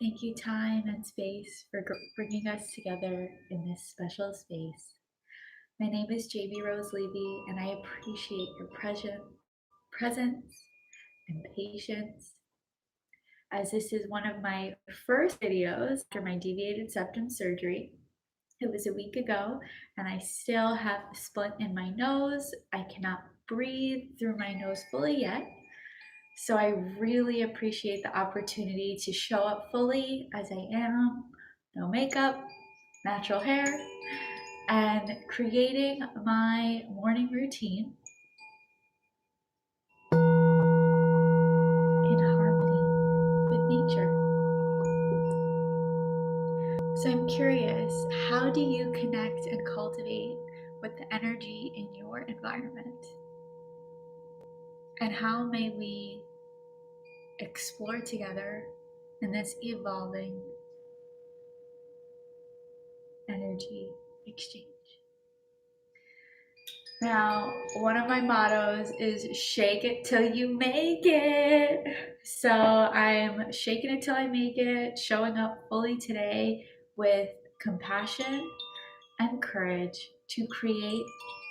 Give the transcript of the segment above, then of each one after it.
Thank you, time and space, for bringing us together in this special space. My name is JB Rose Levy, and I appreciate your presence and patience, as this is one of my first videos after my deviated septum surgery. It was a week ago, and I still have a splint in my nose. I cannot breathe through my nose fully yet. So I really appreciate the opportunity to show up fully as I am, no makeup, natural hair, and creating my morning routine in harmony with nature. So I'm curious, how do you connect and cultivate with the energy in your environment? And how may we explore together in this evolving energy exchange? Now, one of my mottos is shake it till you make it. So I'm shaking it till I make it, showing up fully today with compassion and courage to create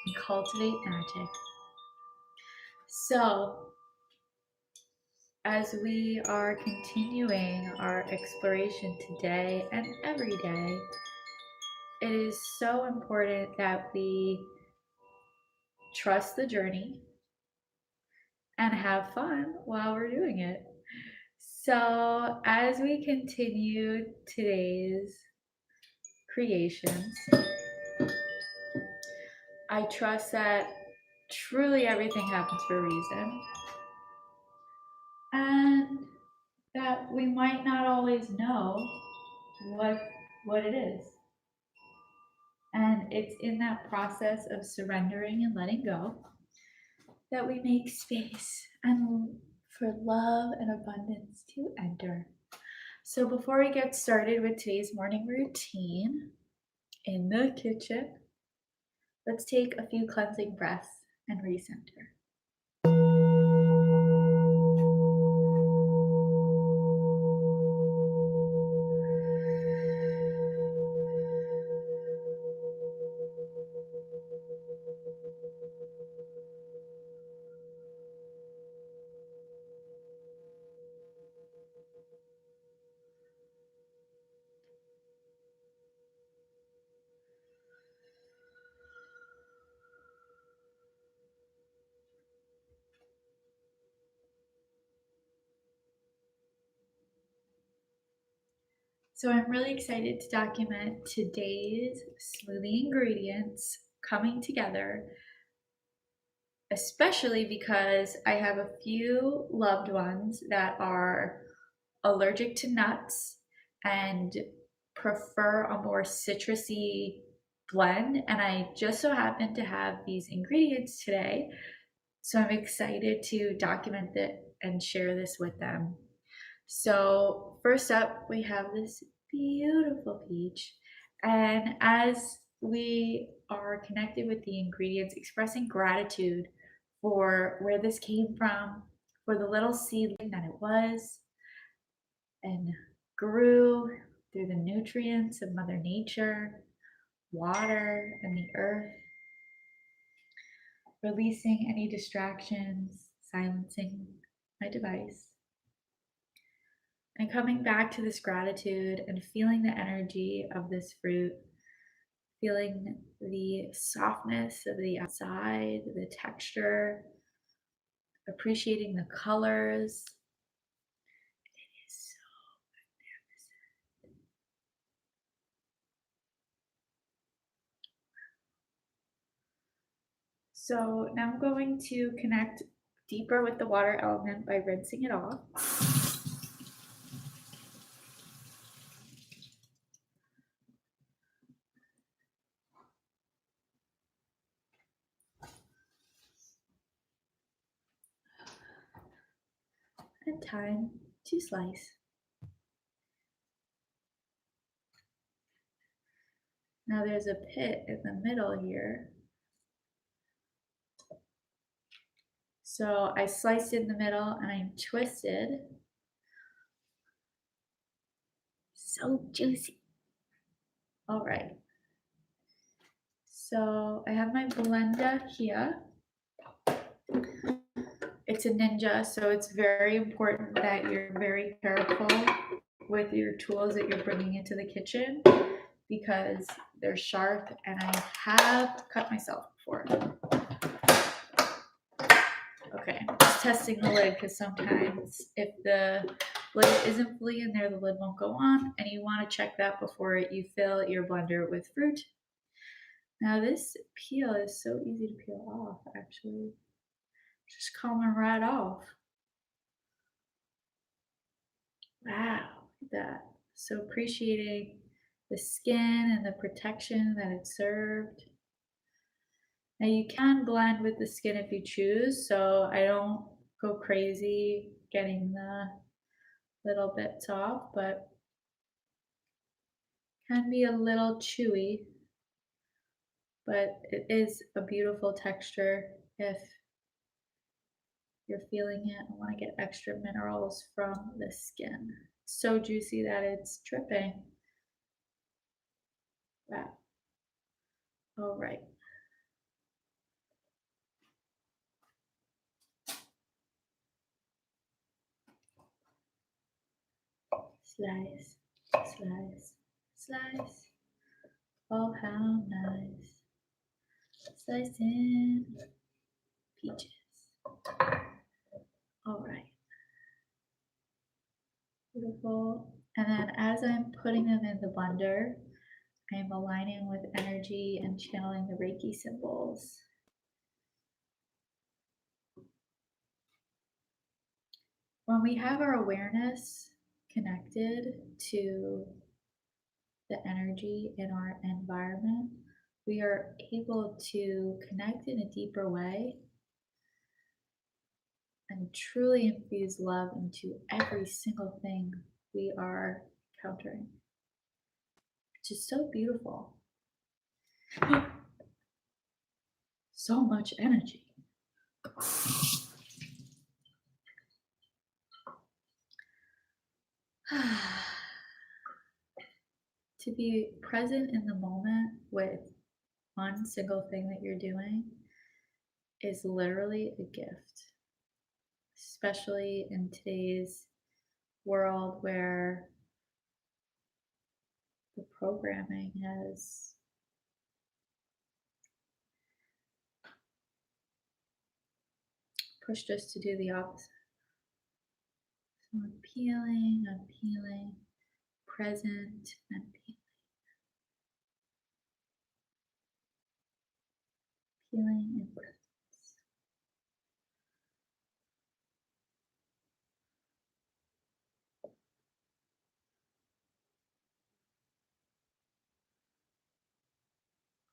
and cultivate magic. So, as we are continuing our exploration today and every day, it is so important that we trust the journey and have fun while we're doing it. So, as we continue today's creations, I trust that truly everything happens for a reason, and that we might not always know what it is. And it's in that process of surrendering and letting go that we make space and for love and abundance to enter. So before we get started with today's morning routine in the kitchen, let's take a few cleansing breaths and recenter. So I'm really excited to document today's smoothie ingredients coming together, especially because I have a few loved ones that are allergic to nuts and prefer a more citrusy blend. And I just so happen to have these ingredients today. So I'm excited to document it and share this with them. So first up, we have this beautiful peach. And as we are connected with the ingredients, expressing gratitude for where this came from, for the little seedling that it was, and grew through the nutrients of Mother Nature, water, and the earth, releasing any distractions, silencing my device, and coming back to this gratitude and feeling the energy of this fruit, feeling the softness of the outside, the texture, appreciating the colors. It is so magnificent. So now I'm going to connect deeper with the water element by rinsing it off. And time to slice. Now there's a pit in the middle here. So I sliced in the middle and I twisted. So juicy. All right. So I have my blender here. It's a Ninja, so it's very important that you're very careful with your tools that you're bringing into the kitchen because they're sharp and I have cut myself before. Okay, just testing the lid because sometimes if the lid isn't fully in there, the lid won't go on, and you want to check that before you fill your blender with fruit. Now this peel is so easy to peel off, actually. Just coming right off. Wow, look at that. So appreciating the skin and the protection that it served. Now you can blend with the skin if you choose, so I don't go crazy getting the little bits off, but can be a little chewy, but it is a beautiful texture if you're feeling it and want to get extra minerals from the skin. It's so juicy that it's dripping. Wow. All right. Slice, slice, slice. Oh, how nice. Slicing peaches. All right. Beautiful. And then as I'm putting them in the blender, I'm aligning with energy and channeling the Reiki symbols. When we have our awareness connected to the energy in our environment, we are able to connect in a deeper way and truly infuse love into every single thing we are encountering, which is so beautiful. So much energy. To be present in the moment with one single thing that you're doing is literally a gift, especially in today's world where the programming has pushed us to do the opposite. So I'm peeling, present, and peeling and presence.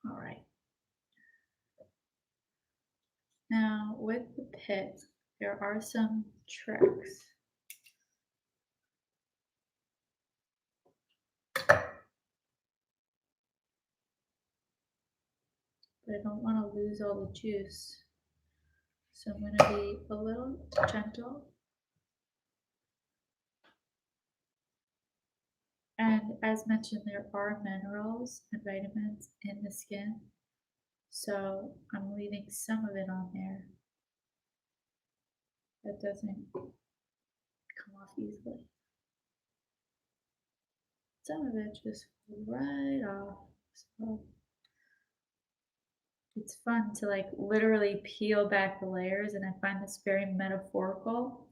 All right. Now with the pit, there are some tricks. But I don't want to lose all the juice. So I'm going to be a little gentle. And as mentioned, there are minerals and vitamins in the skin. So I'm leaving some of it on there. That doesn't come off easily. Some of it just right off. So it's fun to like literally peel back the layers, and I find this very metaphorical,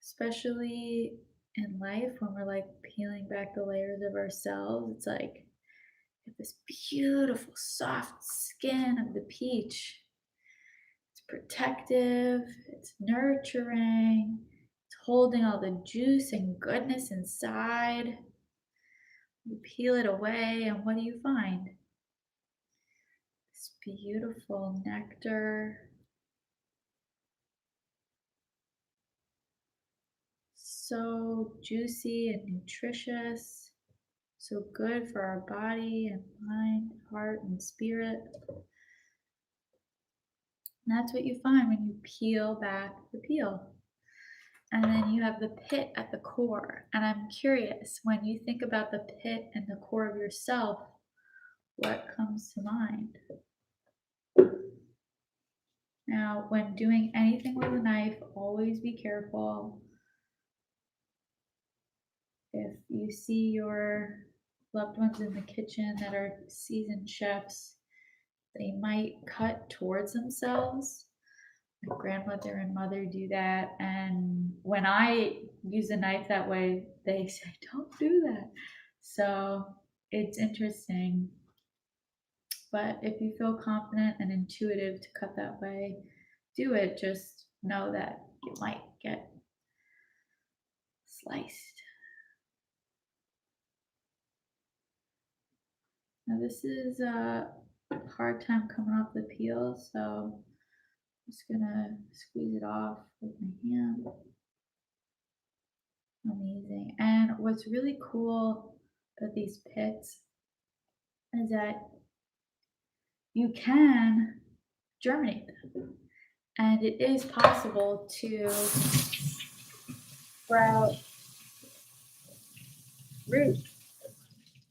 especially in life when we're like peeling back the layers of ourselves. It's like this beautiful soft skin of the peach. It's protective, it's nurturing, it's holding all the juice and goodness inside. You peel it away, and what do you find? This beautiful nectar. So juicy and nutritious, so good for our body and mind, heart, and spirit. And that's what you find when you peel back the peel. And then you have the pit at the core. And I'm curious, when you think about the pit and the core of yourself, what comes to mind? Now, when doing anything with a knife, always be careful. If you see your loved ones in the kitchen that are seasoned chefs, they might cut towards themselves. My grandmother and mother do that. And when I use a knife that way, they say, don't do that. So it's interesting. But if you feel confident and intuitive to cut that way, do it. Just know that you might get sliced. Now this is a hard time coming off the peel, so I'm just gonna squeeze it off with my hand. Amazing. And what's really cool about these pits is that you can germinate them. And it is possible to sprout roots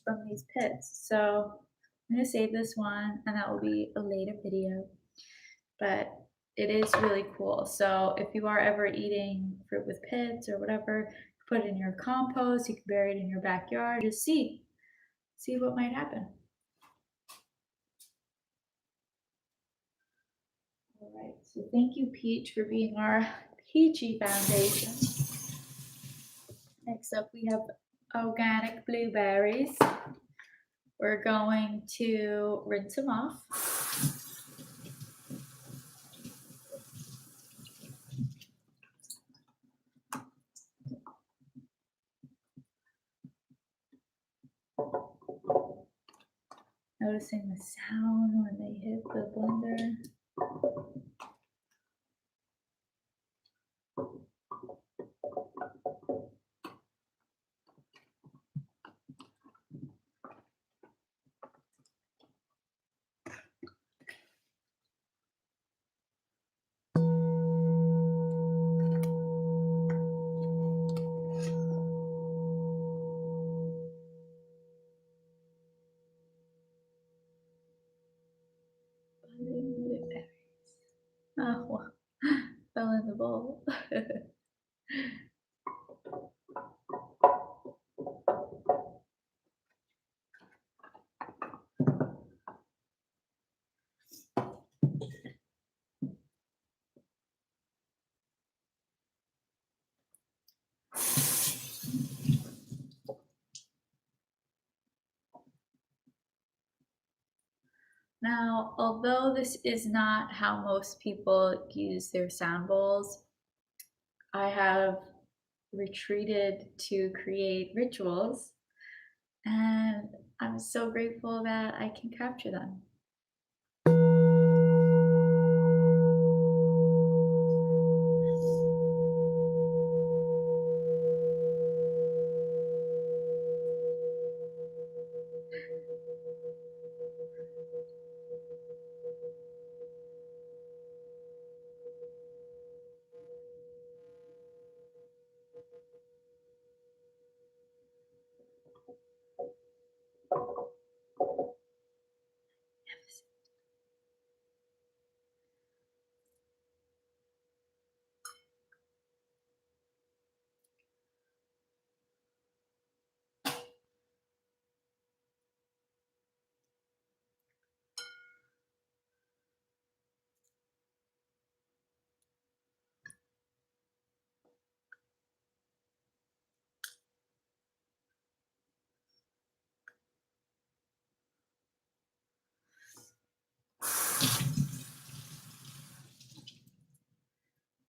from these pits. So I'm gonna save this one and that will be a later video, but it is really cool. So if you are ever eating fruit with pits or whatever, put it in your compost, you can bury it in your backyard, just see what might happen. All right, so thank you, Peach, for being our peachy foundation. Next up, we have organic blueberries. We're going to rinse them off. Noticing the sound when they hit the blender. Blueberries. Oh, well, fell in the bowl. Now, although this is not how most people use their sound bowls, I have retreated to create rituals, and I'm so grateful that I can capture them.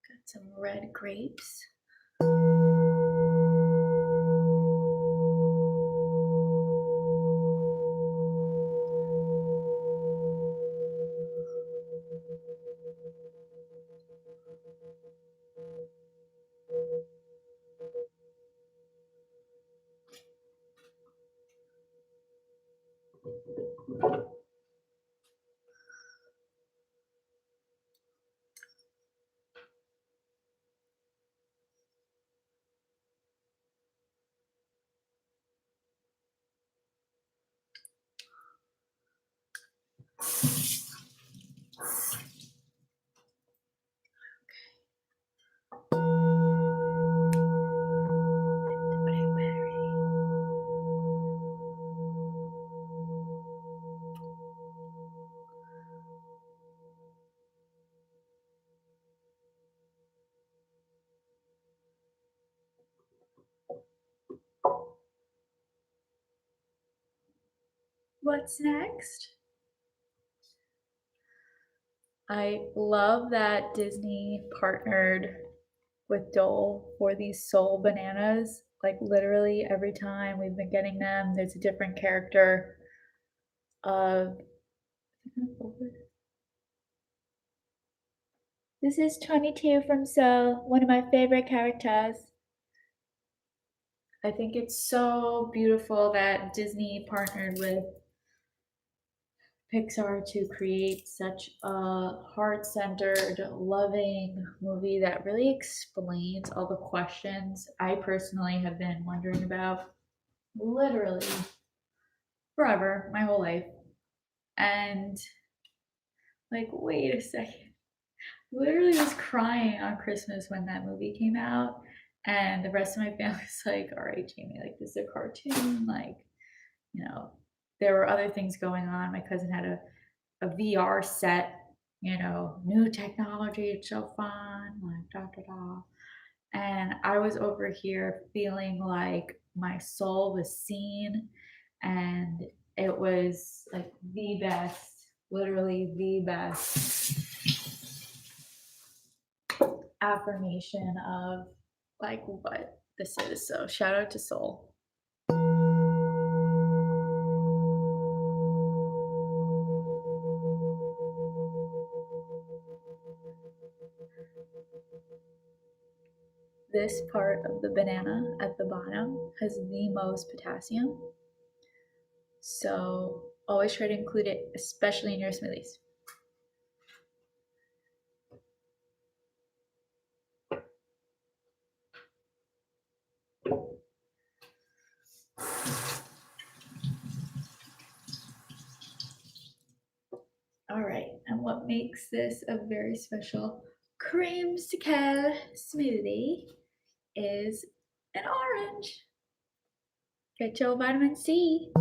Got some red grapes. What's next? I love that Disney partnered with Dole for these soul bananas. Like literally every time we've been getting them, there's a different character of. This is 22 from Soul, one of my favorite characters. I think it's so beautiful that Disney partnered with Pixar to create such a heart-centered, loving movie that really explains all the questions I personally have been wondering about literally forever, my whole life. And like, wait a second. Literally was crying on Christmas when that movie came out. And the rest of my family was like, all right, Jamie, like, this is a cartoon. Like, you know, there were other things going on. My cousin had a VR set, you know, new technology, it's so fun, like, da da da. And I was over here feeling like my soul was seen, and it was like the best, literally the best affirmation of like what this is. So shout out to Soul. This part of the banana at the bottom has the most potassium. So always try to include it, especially in your smoothies. All right, and what makes this a very special creamsicle smoothie is an orange. Get your vitamin C.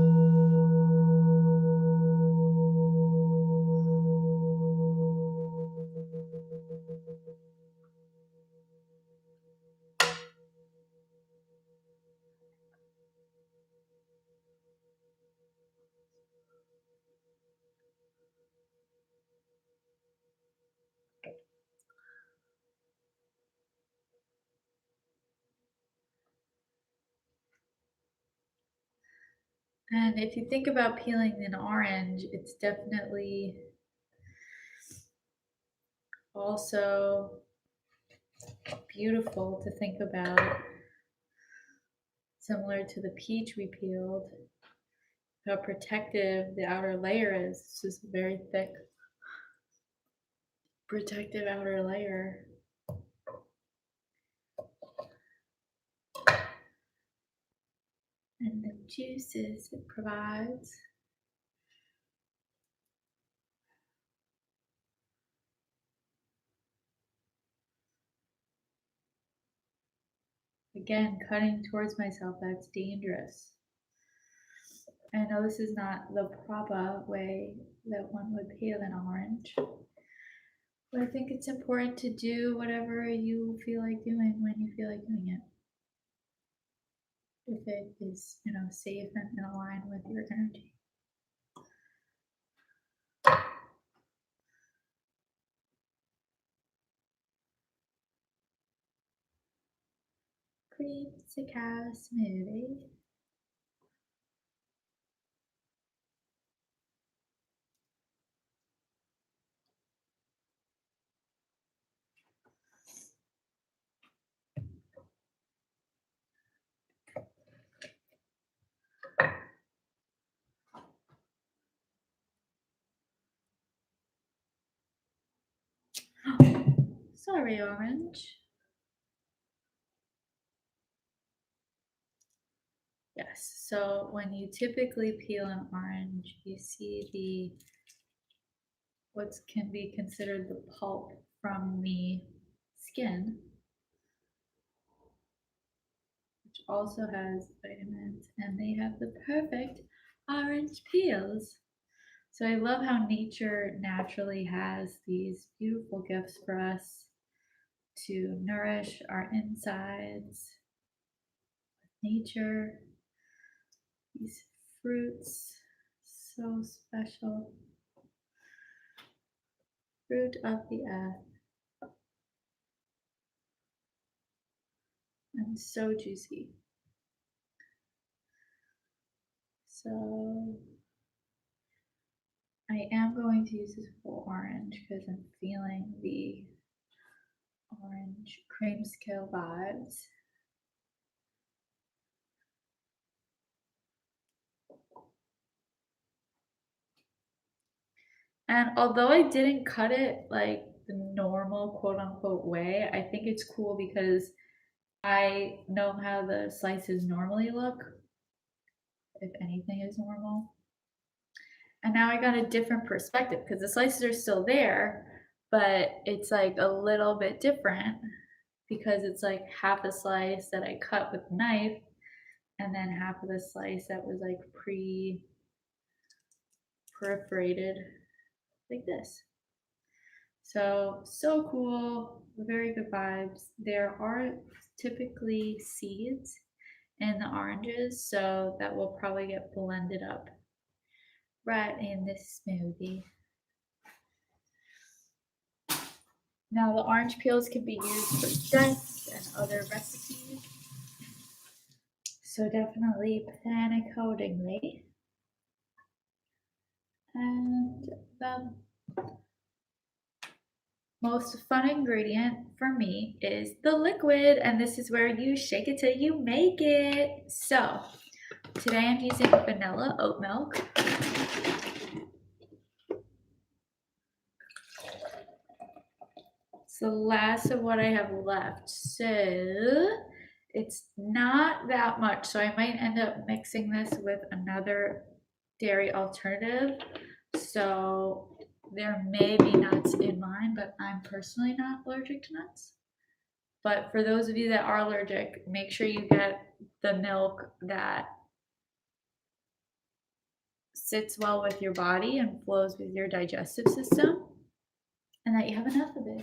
And if you think about peeling an orange, it's definitely also beautiful to think about, similar to the peach we peeled, how protective the outer layer is. This is a very thick, protective outer layer. And the juices it provides. Again, cutting towards myself, that's dangerous. I know this is not the proper way that one would peel an orange, but I think it's important to do whatever you feel like doing when you feel like doing it. If it is, you know, safe and aligned with your energy. Creamsicle smoothie. Sorry, orange. Yes, so when you typically peel an orange, you see what can be considered the pulp from the skin, which also has vitamins, and they have the perfect orange peels. So I love how nature naturally has these beautiful gifts for us to nourish our insides. Nature, these fruits, so special. Fruit of the earth, and so juicy. So I am going to use this full orange because I'm feeling the orange creamsicle vibes. And although I didn't cut it like the normal quote unquote way, I think it's cool because I know how the slices normally look, if anything is normal. And now I got a different perspective because the slices are still there, but it's like a little bit different because it's like half a slice that I cut with a knife and then half of the slice that was like perforated like this. So cool, very good vibes. There are typically seeds in the oranges, so that will probably get blended up right in this smoothie. Now the orange peels can be used for zest and other recipes, so definitely plan accordingly. And the most fun ingredient for me is the liquid, and this is where you shake it till you make it. So today I'm using vanilla oat milk. It's the last of what I have left, so it's not that much, so I might end up mixing this with another dairy alternative. So there may be nuts in mine, but I'm personally not allergic to nuts. But for those of you that are allergic, make sure you get the milk that sits well with your body and flows with your digestive system, and that you have enough of it.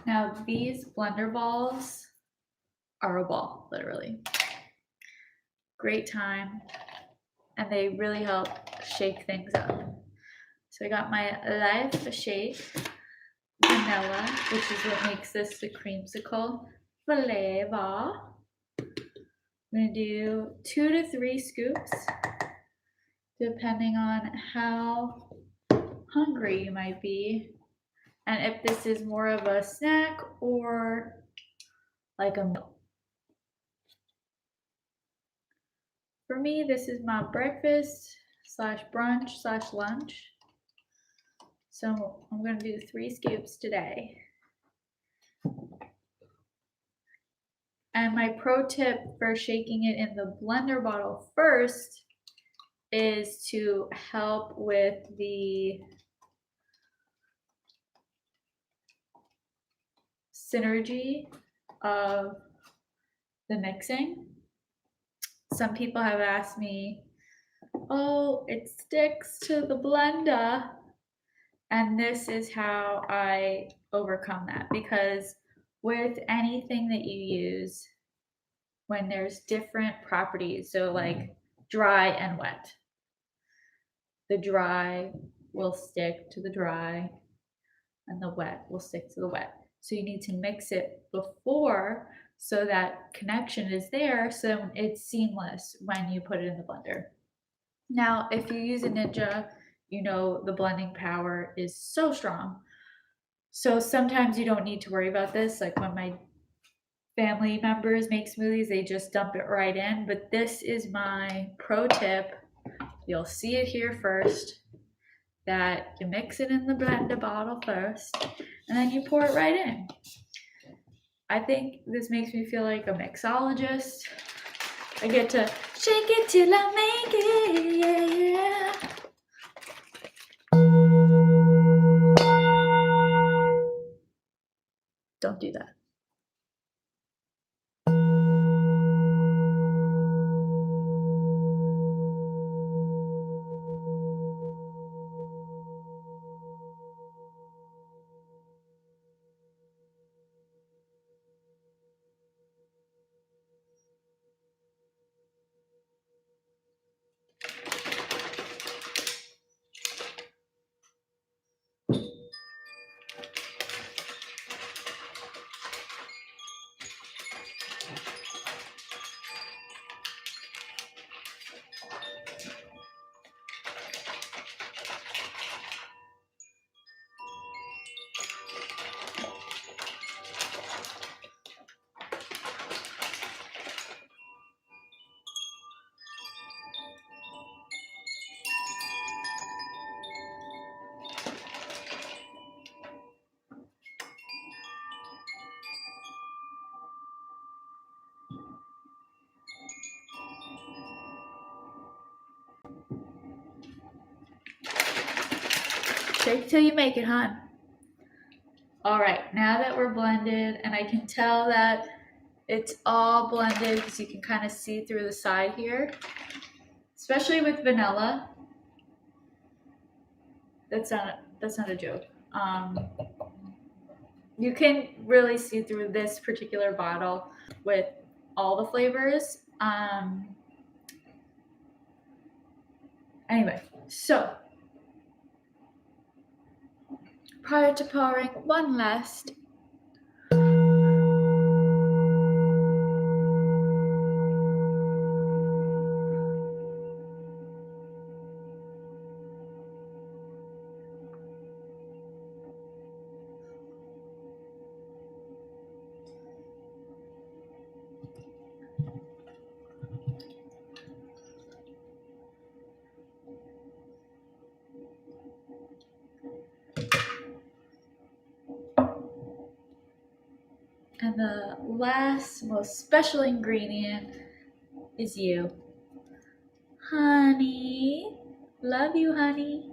Now these blender balls are a ball, literally. Great time, and they really help shake things up. So I got my Life Shake vanilla, which is what makes this the creamsicle flavor. I'm gonna do 2 to 3 scoops, depending on how hungry you might be, and if this is more of a snack or like a meal. For me, this is my breakfast slash brunch slash lunch. So I'm gonna do 3 scoops today. And my pro tip for shaking it in the blender bottle first is to help with the synergy of the mixing. Some people have asked me, oh, it sticks to the blender. And this is how I overcome that, because with anything that you use, when there's different properties, so like dry and wet, the dry will stick to the dry and the wet will stick to the wet. So you need to mix it before so that connection is there, so it's seamless when you put it in the blender. Now, if you use a Ninja, you know the blending power is so strong. So sometimes you don't need to worry about this. Like when my family members make smoothies, they just dump it right in. But this is my pro tip. You'll see it here first, that you mix it in the blender bottle first, and then you pour it right in. I think this makes me feel like a mixologist. I get to shake it till I make it, yeah, yeah. Don't do that. Shake till you make it, hon. All right, now that we're blended, and I can tell that it's all blended because you can kind of see through the side here, especially with vanilla. That's not a joke. You can really see through this particular bottle with all the flavors. Anyway, so prior to pouring, one last and the last most special ingredient is you. Honey. Love you, honey.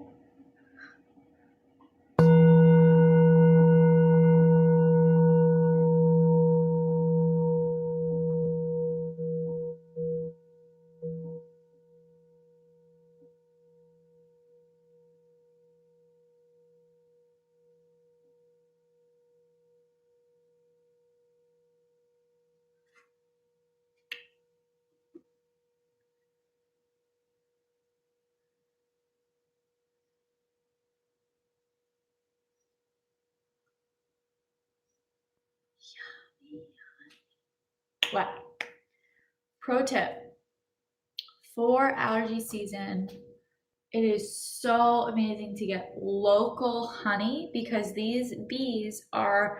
What? Pro tip for allergy season, it is so amazing to get local honey because these bees are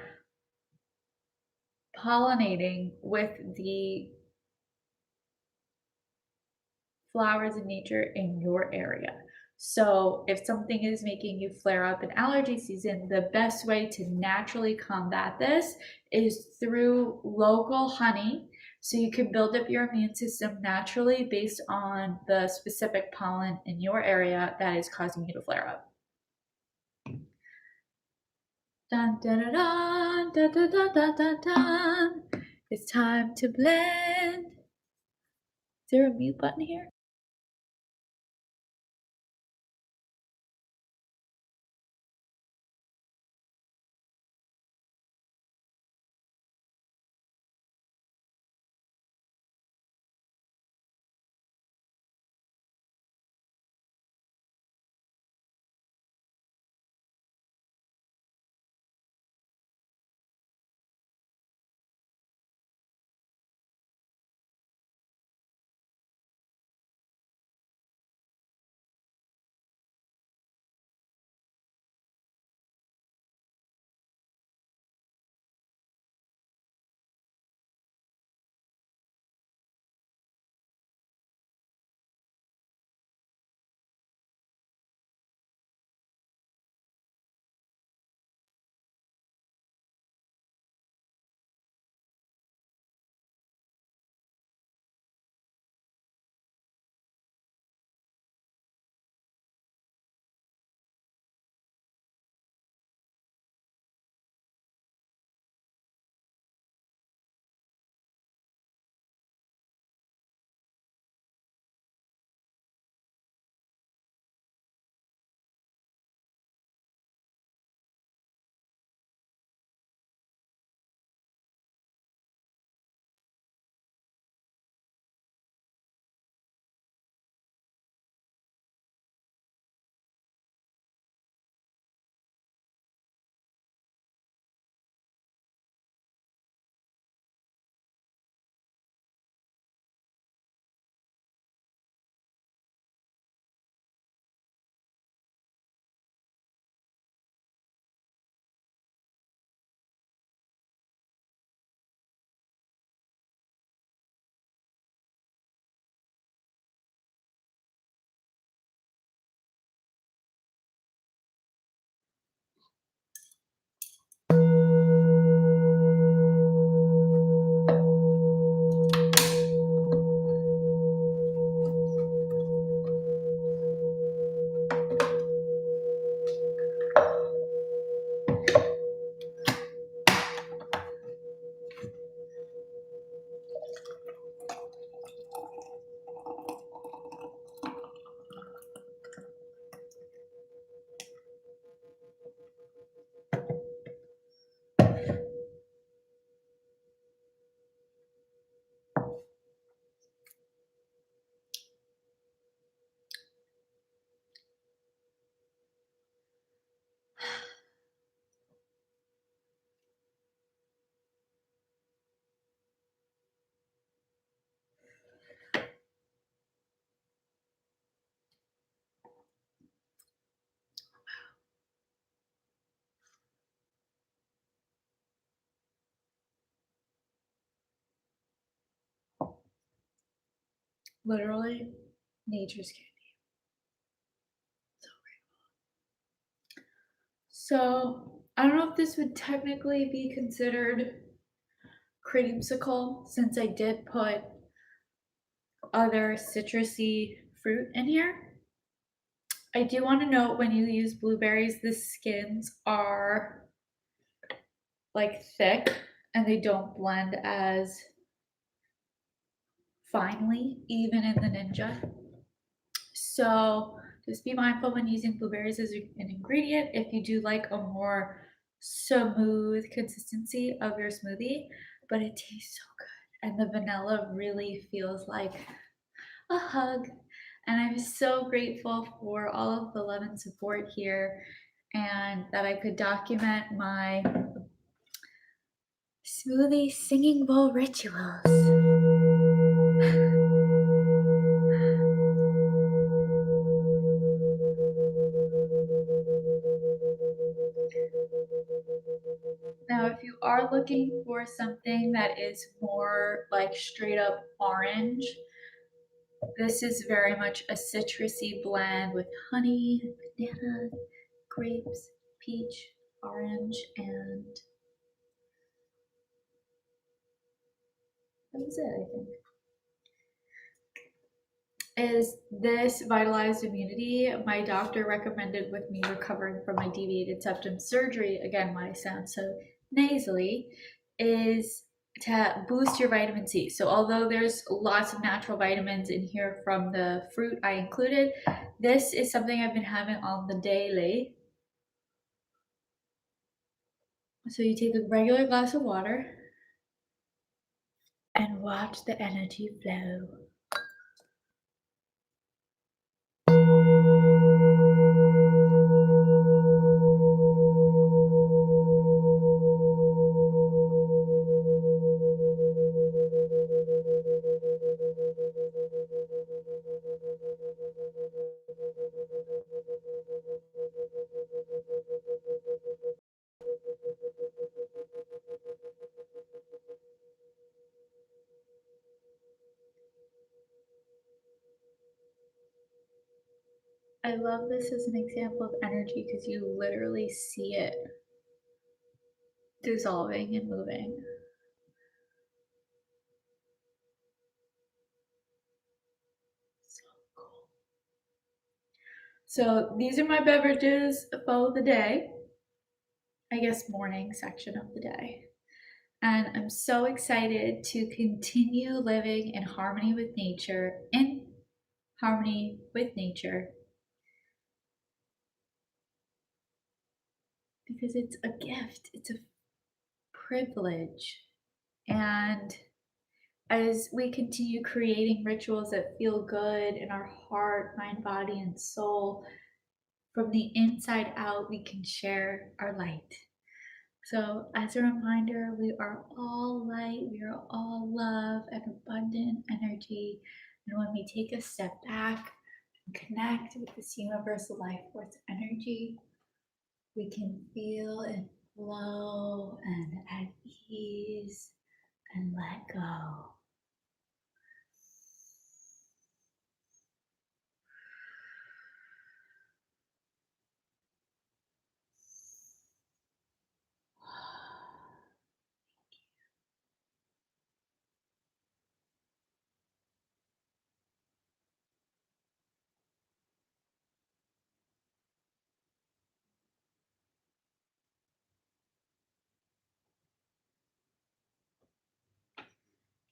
pollinating with the flowers in nature in your area. So if something is making you flare up in allergy season, the best way to naturally combat this is through local honey. So you can build up your immune system naturally based on the specific pollen in your area that is causing you to flare up. Dun, dun, dun, dun, dun, dun, dun, dun, dun, dun. It's time to blend. Is there a mute button here? Literally nature's candy. So I don't know if this would technically be considered creamsicle since I did put other citrusy fruit in here. I do want to note when you use blueberries, the skins are like thick and they don't blend as finely, even in the Ninja. So just be mindful when using blueberries as an ingredient if you do like a more smooth consistency of your smoothie, but it tastes so good. And the vanilla really feels like a hug. And I'm so grateful for all of the love and support here and that I could document my smoothie singing bowl rituals. Now, if you are looking for something that is more like straight up orange, this is very much a citrusy blend with honey, banana, grapes, peach, orange, and that was it, I think. Is this vitalized immunity? My doctor recommended with me recovering from my deviated septum surgery, again, why I sound so nasally, is to boost your vitamin C. So although there's lots of natural vitamins in here from the fruit I included, this is something I've been having on the daily. So you take a regular glass of water and watch the energy flow. I love this as an example of energy because you literally see it dissolving and moving. So cool. So these are my beverages for the day. I guess morning section of the day. And I'm so excited to continue living in harmony with nature, because it's a gift, it's a privilege. And as we continue creating rituals that feel good in our heart, mind, body, and soul, from the inside out, we can share our light. So, as a reminder, we are all light, we are all love and abundant energy. And when we take a step back and connect with this universal life force energy, we can feel and flow and at ease and let go.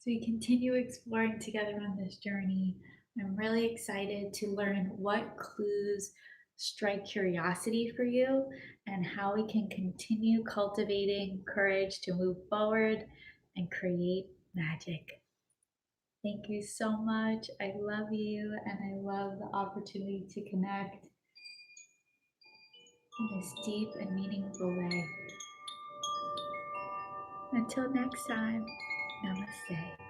So we continue exploring together on this journey. I'm really excited to learn what clues strike curiosity for you and how we can continue cultivating courage to move forward and create magic. Thank you so much. I love you and I love the opportunity to connect in this deep and meaningful way. Until next time, namaste.